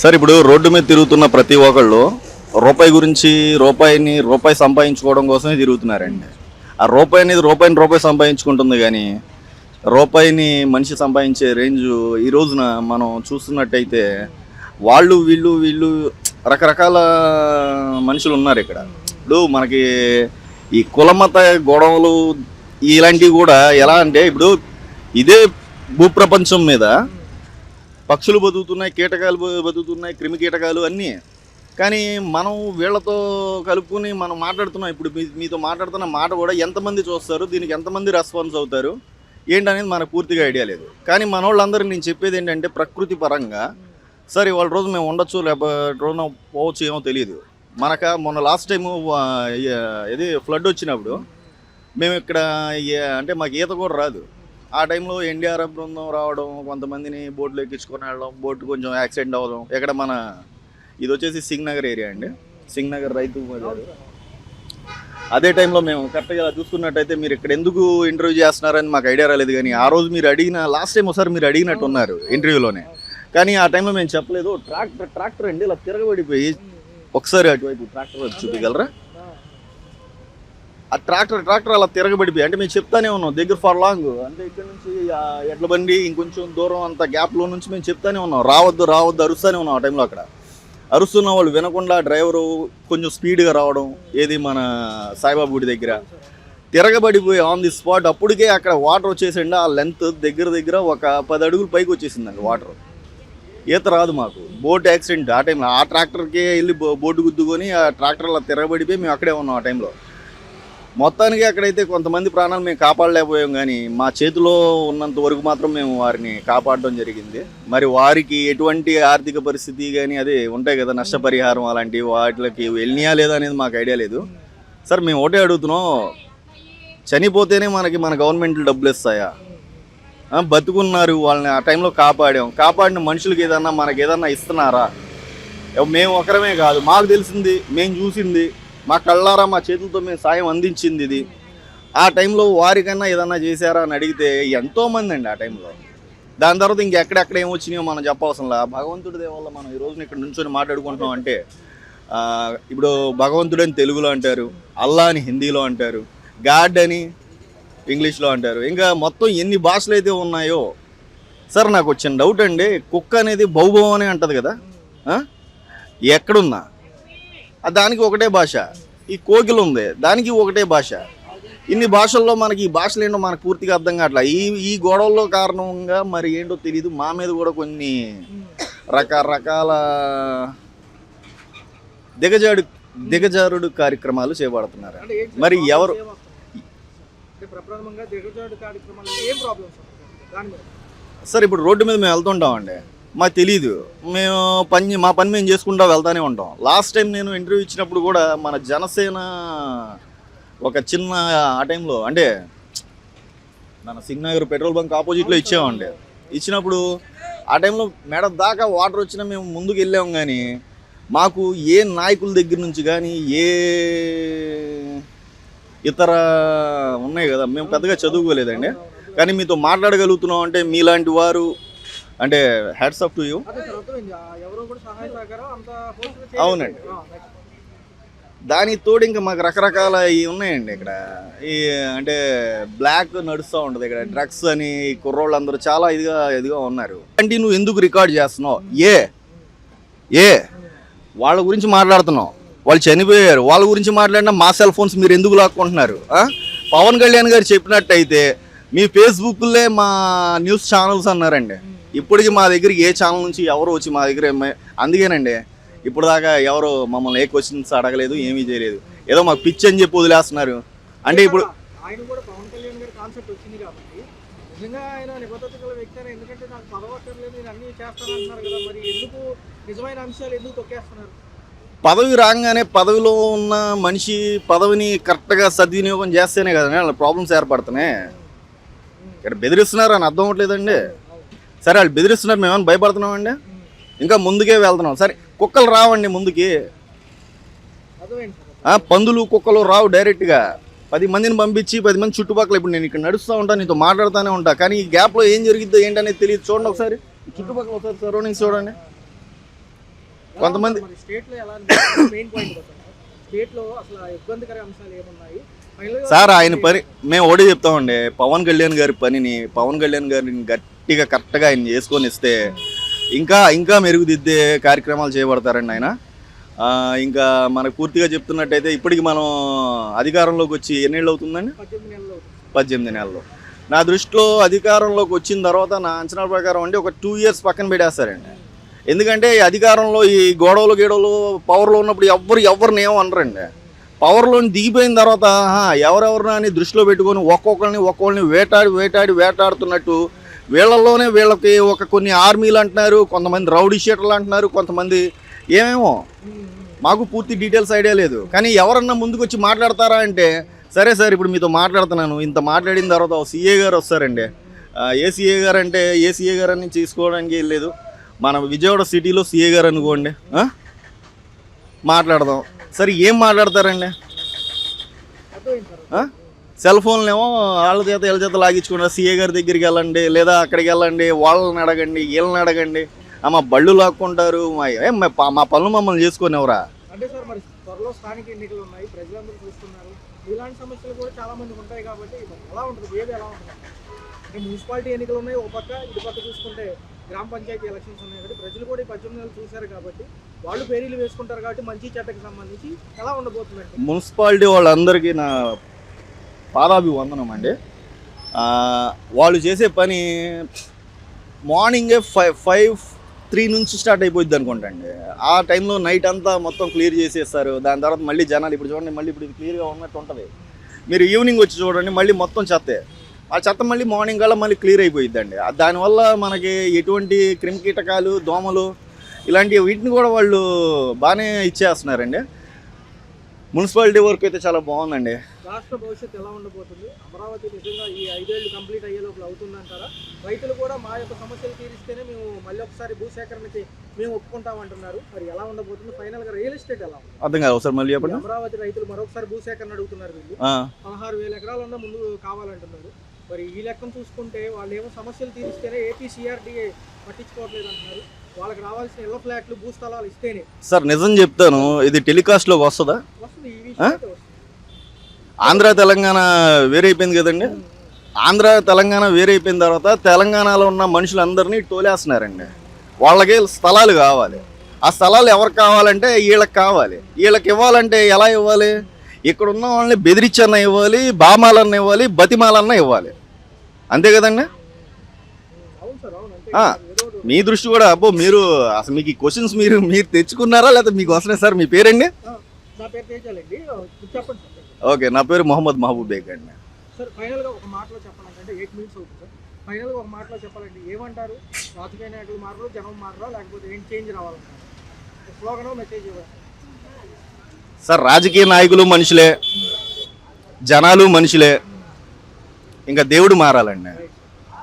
Sir ఇప్పుడు road మీద తిరుగుతున్న ప్రతి ఒక్కళ్ళు రూపాయి గురించి రూపాయి సంపాదించుకోవడం కోసమే తిరుగుతున్నారండి. ఆ రూపాయిని సంపాదించుకుంటుంది కానీ రూపాయిని మనిషి సంపాదించే రేంజ్ ఈ రోజున మనం చూస్తున్నట్టయితే వీళ్ళు రకరకాల మనుషులు ఉన్నారు ఇక్కడ. ఇప్పుడు మనకి ఈ కులమత గొడవలు ఇలాంటివి కూడా ఎలా అంటే ఇప్పుడు ఇదే భూప్రపంచం మీద పక్షులు బతుకుతున్నాయి, కీటకాలు బతుకుతున్నాయి, క్రిమి కీటకాలు అన్నీ. కానీ మనం వీళ్ళతో కలుపుకుని మనం మాట్లాడుతున్నాం. ఇప్పుడు మీతో మాట్లాడుతున్న మాట కూడా ఎంతమంది చూస్తారు, దీనికి ఎంతమంది రెస్పాన్స్ అవుతారు ఏంటనేది మనకు పూర్తిగా ఐడియా లేదు. కానీ మన వాళ్ళందరూ నేను చెప్పేది ఏంటంటే ప్రకృతి పరంగా సరే వాళ్ళ రోజు మేము ఉండొచ్చు, లేకపోతే రోజున పోవచ్చు, ఏమో తెలియదు. మొన్న లాస్ట్ టైము ఇది ఫ్లడ్ వచ్చినప్పుడు మేము ఇక్కడ అంటే మాకు ఈత కూడా రాదు. ఆ టైంలో ఎన్డీఆర్ఎఫ్ బృందం రావడం, కొంతమందిని బోట్లు ఎక్కించుకొని వెళ్ళడం, బోటు కొంచెం యాక్సిడెంట్ అవ్వడం. ఇక్కడ ఇది వచ్చేసి సింగ్ నగర్ ఏరియా అండి, సింగ్ నగర్ రైతు బజారు. అదే టైంలో మేము కరెక్ట్గా చూసుకున్నట్టయితే మీరు ఇక్కడ ఎందుకు ఇంటర్వ్యూ చేస్తున్నారని మాకు ఐడియా రాలేదు. కానీ ఆ రోజు మీరు లాస్ట్ టైం ఒకసారి మీరు అడిగినట్టు ఉన్నారు ఇంటర్వ్యూలోనే. కానీ ఆ టైంలో మేము చెప్పలేదు. ట్రాక్టర్ అండి ఇలా తిరగబడిపోయి, ఒకసారి అటువైపు ట్రాక్టర్ వచ్చి చూపించగలరా? ఆ ట్రాక్టర్ అలా తిరగబడిపోయి, అంటే మేము చెప్తానే ఉన్నాం దగ్గర ఫర్ లాంగ్, అంటే ఇక్కడ నుంచి ఎడ్ల బండి ఇంకొంచెం దూరం అంత గ్యాప్లో నుంచి మేము చెప్తానే ఉన్నాం, రావద్దు అరుస్తూనే ఉన్నాం. ఆ టైంలో అక్కడ అరుస్తున్న వాళ్ళు వినకుండా డ్రైవరు కొంచెం స్పీడ్గా రావడం, ఏది మన సాయిబాబా గుడి దగ్గర తిరగబడిపోయి ఆన్ ది స్పాట్. అప్పటికే అక్కడ వాటర్ వచ్చేసిండి, ఆ లెంత్ దగ్గర ఒక 10 అడుగులు పైకి వచ్చేసిందండి వాటర్. ఈత రాదు మాకు, బోట్ యాక్సిడెంట్. ఆ టైంలో ఆ ట్రాక్టర్కే వెళ్ళి బోటు గుద్దుకొని ఆ ట్రాక్టర్ అలా తిరగబడిపోయి మేము అక్కడే ఉన్నాం. ఆ టైంలో మొత్తానికి అక్కడైతే కొంతమంది ప్రాణాలు మేము కాపాడలేకపోయాం. కానీ మా చేతిలో ఉన్నంత వరకు మాత్రం మేము వారిని కాపాడడం జరిగింది. మరి వారికి ఎటువంటి ఆర్థిక పరిస్థితి కానీ అదే ఉంటాయి కదా, నష్టపరిహారం అలాంటివి వాటికి వెళ్ళినా లేదా అనేది మాకు ఐడియా లేదు. సార్ మేము ఒకటే అడుగుతున్నాం, చనిపోతేనే మన గవర్నమెంట్లు డబ్బులు ఇస్తాయా? బతుకున్నారు వాళ్ళని ఆ టైంలో కాపాడిన మనుషులకి మనకి ఏదన్నా ఇస్తున్నారా? మేము ఒకరమే కాదు, మాకు తెలిసింది, మేము చూసింది, మా కళ్ళారా మా చేతులతో మేము సాయం అందించింది ఇది. ఆ టైంలో వారికన్నా ఏదన్నా చేశారా అని అడిగితే ఎంతోమంది అండి ఆ టైంలో. దాని తర్వాత ఇంకెక్కడెక్కడ ఏమొచ్చినాయో మనం చెప్పవసరంలా. భగవంతుడి దేవల్ల మనం ఈ రోజున ఇక్కడ నుంచొని మాట్లాడుకుంటున్నాం అంటే, ఇప్పుడు భగవంతుడని తెలుగులో అంటారు, అల్లా అని హిందీలో అంటారు, గాడ్ అని ఇంగ్లీష్లో అంటారు, ఇంకా మొత్తం ఎన్ని భాషలు అయితే ఉన్నాయో. సార్ నాకు వచ్చిన డౌట్ అండి, కుక్క అనేది బౌబౌ అని అంటది కదా, ఎక్కడున్నా దానికి ఒకటే భాష, ఈ కోకిల ఉంది దానికి ఒకటే భాష. ఇన్ని భాషల్లో మనకి ఈ భాషలు ఏంటో మనకు పూర్తిగా అర్థం కావట్లా. ఈ గొడవల్లో కారణంగా మరి ఏంటో తెలియదు, మా మీద కూడా కొన్ని రకరకాల దిగజారుడు కార్యక్రమాలు చేపడుతున్నారు. మరి ఎవరు సార్ ఇప్పుడు రోడ్డు మీద మేము వెళ్తుంటామండి, మాకు తెలీదు, మా పని మేము చేసుకుంటూ వెళ్తూనే ఉంటాం. లాస్ట్ టైం నేను ఇంటర్వ్యూ ఇచ్చినప్పుడు కూడా మన జనసేన ఒక చిన్న ఆ టైంలో అంటే మన సింగ్ నగర్ పెట్రోల్ బంక్ ఆపోజిట్లో ఇచ్చామండి. ఇచ్చినప్పుడు ఆ టైంలో మెడ దాకా వాటర్ వచ్చినా మేము ముందుకు వెళ్ళాము. కానీ మాకు ఏ నాయకుల దగ్గర నుంచి కానీ ఏ ఇతర ఉన్నాయి కదా, మేము పెద్దగా చదువుకోలేదండి. కానీ మీతో మాట్లాడగలుగుతున్నాం అంటే మీలాంటి వారు అంటే హ్యాట్స్ ఆఫ్ టు యూ. అవునండి, దానికి తోడు ఇంకా మాకు రకరకాల ఇవి ఉన్నాయండి ఇక్కడ. ఈ అంటే బ్లాక్ నడుస్తూ ఉంటుంది ఇక్కడ, డ్రగ్స్ అని కుర్రోళ్ళు అందరూ చాలా ఇదిగా ఉన్నారు. అంటే నువ్వు ఎందుకు రికార్డ్ చేస్తున్నావు? వాళ్ళ గురించి మాట్లాడుతున్నావు, వాళ్ళు చనిపోయారు, వాళ్ళ గురించి మాట్లాడినా మా సెల్ ఫోన్స్ మీరు ఎందుకు లాక్కుంటున్నారు? పవన్ కళ్యాణ్ గారు చెప్పినట్టయితే మీ ఫేస్బుక్లే మా న్యూస్ ఛానల్స్ అన్నారండి. ఇప్పటికి మా దగ్గరికి ఏ ఛానల్ నుంచి ఎవరు వచ్చి మా దగ్గర అందుకేనండి ఇప్పుడు దాకా ఎవరు మమ్మల్ని ఏ క్వశ్చన్స్ అడగలేదు, ఏమీ చేయలేదు. ఏదో మాకు పిచ్ అని చెప్పి వదిలేస్తున్నారు. అంటే ఇప్పుడు ఆయన కూడా పవన్ కళ్యాణ్ గారి కాన్సెప్ట్ వచ్చింది కాబట్టి నిజంగా ఆయన నిబద్ధత గల వ్యక్తి అని, ఎందుకంటే నాకు పదవక్కర్లేదు నేను అన్నీ చేస్తానంటున్నారు కదా, మరి ఎందుకు నిజమైన అంశాలు ఎందుకు తొక్కేస్తున్నారు? పదవి రాగానే పదవిలో ఉన్న మనిషి పదవిని కరెక్ట్గా సద్వినియోగం చేస్తేనే కదండి వాళ్ళ ప్రాబ్లమ్స్ ఏర్పడుతున్నాయి. ఇక్కడ బెదిరిస్తున్నారు అని అర్థం అవ్వట్లేదండి. సరే వాళ్ళు బెదిరిస్తున్నారు, మేము ఏమైనా భయపడుతున్నామండి? ఇంకా ముందుకే వెళ్తున్నాం. సరే కుక్కలు రావండి ముందుకి, పందులు కుక్కలు రావు డైరెక్ట్గా. 10 మందిని పంపించి 10 మంది చుట్టుపక్కల, ఇప్పుడు నేను ఇక్కడ నడుస్తూ ఉంటాను, నీతో మాట్లాడుతూనే ఉంటా, కానీ ఈ గ్యాప్లో ఏం జరిగిద్దో ఏంటనేది తెలియదు. చూడండి ఒకసారి చుట్టుపక్కల, ఒకసారి సరౌండింగ్స్ చూడండి. కొంతమంది స్టేట్లో ఎలా మెయిన్ పాయింట్ స్టేట్లో అసలు ఇబ్బందికర అంశాలు ఏమున్నాయి సార్ ఆయన పని మేము ఒకటి చెప్తామండి, పవన్ కళ్యాణ్ గారి పనిని పవన్ కళ్యాణ్ గారిని గట్టిగా కరెక్ట్గా ఆయన చేసుకొని ఇస్తే ఇంకా ఇంకా మెరుగుదిద్దే కార్యక్రమాలు చేయబడతారండి ఆయన. ఇంకా మనకు పూర్తిగా చెప్తున్నట్టయితే ఇప్పటికి మనం అధికారంలోకి వచ్చి ఎన్నేళ్ళు అవుతుందండి? 18 నెలలు. నా దృష్టిలో అధికారంలోకి వచ్చిన తర్వాత నా అంచనా ప్రకారం అండి ఒక 2 years పక్కన పెట్టేస్తారండి. ఎందుకంటే ఈ అధికారంలో ఈ గొడవలు పవర్లో ఉన్నప్పుడు ఎవరిని ఏమనరండి. పవర్లోని దిగిపోయిన తర్వాత ఎవరెవరిని అని దృష్టిలో పెట్టుకొని ఒక్కొక్కరిని వేటాడుతున్నట్టు వీళ్ళల్లోనే వీళ్ళకి కొన్ని ఆర్మీలు అంటున్నారు, కొంతమంది రౌడీ షీటర్లు అంటున్నారు, కొంతమంది ఏమేమో మాకు పూర్తి డీటెయిల్స్ ఐడియా లేదు. కానీ ఎవరన్నా ముందుకు వచ్చి మాట్లాడతారా అంటే సరే సార్ ఇప్పుడు మీతో మాట్లాడుతున్నాను, ఇంత మాట్లాడిన తర్వాత సీఏ గారు వస్తారండి. ఏ సీఏ గారు అంటే ఏ సీఏ గారు అని చేసుకోవడానికి లేదు, మన విజయవాడ సిటీలో సీఏ గారు అనుకోండి, మాట్లాడదాం. సరే ఏం మాట్లాడతారండి? సెల్ ఫోన్లేమో వాళ్ళ చేత లాగించుకుంటారు. సీఏ గారి దగ్గరికి వెళ్ళండి, లేదా అక్కడికి వెళ్ళండి, వాళ్ళని అడగండి, వీళ్ళని అడగండి, మా బళ్ళు లాక్కుంటారు, మా పనులు మమ్మల్ని చేసుకునేవరా. అంటే సార్ మరి త్వరలో స్థానిక ఎన్నికలు ఉన్నాయి, ప్రజలందరూ చూస్తున్నారు, ఇలాంటి సమస్యలు కూడా చాలా మంది ఉంటాయి కాబట్టి ఎలా ఉంటుంది, ఏది ఎలా ఉంటుంది? అంటే మున్సిపాలిటీ ఎన్నికలు ఉన్నాయి ఒక పక్క, ఇటు పక్క చూసుకుంటే గ్రామ పంచాయతీ ఎలక్షన్స్ ఉన్నాయి కాబట్టి ప్రజలు కూడా ఈ 18 నెలలు చూశారు కాబట్టి వాళ్ళు పేరీలు వేసుకుంటారు కాబట్టి మంచి చెడ్డకి సంబంధించి ఎలా ఉండబోతుందండి? మున్సిపాలిటీ వాళ్ళందరికీ నా పాదాభివందనం అండి. వాళ్ళు చేసే పని మార్నింగే 5-3 నుంచి స్టార్ట్ అయిపోద్ది అనుకుంటా అండి. ఆ టైంలో నైట్ అంతా మొత్తం క్లియర్ చేసేస్తారు. దాని తర్వాత మళ్ళీ జనాలు ఇప్పుడు చూడండి, మళ్ళీ ఇప్పుడు క్లియర్గా ఉన్నట్టు ఉంటుంది. మీరు ఈవినింగ్ వచ్చి చూడండి, మళ్ళీ మొత్తం చెత్తే. ఆ చెత్త మళ్ళీ మార్నింగ్ కల్లా మళ్ళీ క్లియర్ అయిపోయిద్దండి. దానివల్ల మనకి ఎటువంటి క్రిమికీటకాలు, దోమలు ఇలాంటి వీటిని కూడా వాళ్ళు బాగానే ఇచ్చేస్తున్నారండి. మున్సిపాలిటీ వర్క్ అయితే చాలా బాగుందండి. రాష్ట్ర భవిష్యత్తు ఎలా ఉండబోతుంది? అమరావతి నిజంగా ఈ 5 ఏళ్ళు కంప్లీట్ అయ్యే లోపల అవుతుందంటారా? రైతులు కూడా మా యొక్క సమస్యలు తీరిస్తేనే మేము మళ్ళీ ఒకసారి భూసేకరణకి మేము ఒప్పుకుంటామంటున్నారు. మరి ఎలా ఉండబోతుంది? ఫైనల్గా రియల్ ఎస్టేట్ ఎలా ఉంది? అర్థం కాదు ఒకసారి మళ్ళీ చెప్పండి. అమరావతి రైతులు మరొకసారి భూసేకరణ అడుగుతున్నారు. వీళ్ళు 16,000 ఎకరాలన్నా ముందు కావాలంటున్నారు. మరి ఈ లెక్కను చూసుకుంటే వాళ్ళు ఏమో సమస్యలు తీరిస్తేనే ఏపీ సిఆర్డీఏ పట్టించుకోవట్లేదు అంటున్నారు. వాళ్ళకి రావాల్సిన ఇళ్ల ఫ్లాట్లు, భూస్థలాలు ఇస్తేనే. సార్ నిజం చెప్తాను, ఇది టెలికాస్ట్లోకి వస్తుందా? వస్తుంది. ఈ విషయం ఆంధ్ర తెలంగాణ వేరైపోయింది కదండి. ఆంధ్ర తెలంగాణ వేరైపోయిన తర్వాత తెలంగాణలో ఉన్న మనుషులందరినీ తోలేస్తున్నారండి. వాళ్ళకి స్థలాలు కావాలి. ఆ స్థలాలు ఎవరికి కావాలంటే వీళ్ళకి కావాలి. వీళ్ళకి ఇవ్వాలంటే ఎలా ఇవ్వాలి? ఇక్కడ ఉన్న వాళ్ళని బెదిరించన్నా ఇవ్వాలి, బామాలన్నా ఇవ్వాలి, బతిమాలన్నా ఇవ్వాలి. అంతే కదండి. మీ దృష్టి కూడా మీరు అసలు మీకు ఈ క్వశ్చన్స్ మీరు తెచ్చుకున్నారా లేదా మీకు వస్తున్నాయి? సార్ మీ పేరండి? ఓకే, నా పేరు మొహమ్మద్ మహబూబ్ బేగ్ అండి. సార్ ఫైనల్గా ఒక మాటలో చెప్పాలంటే 8 minutes అవుతుంది సార్. ఫైనల్గా ఒక మాటలో చెప్పాలంటే ఏమంటారు? రాజకీయ నాయకులు మారరు, జనం మారరా, లేకపోతే ఏం చేంజ్ రావాలంటారు? స్లోగన్, మెసేజ్ ఇవ్వాలి సార్. రాజకీయ నాయకులు మనుషులే, జనాలు మనుషులే, ఇంకా దేవుడు మారాలండి.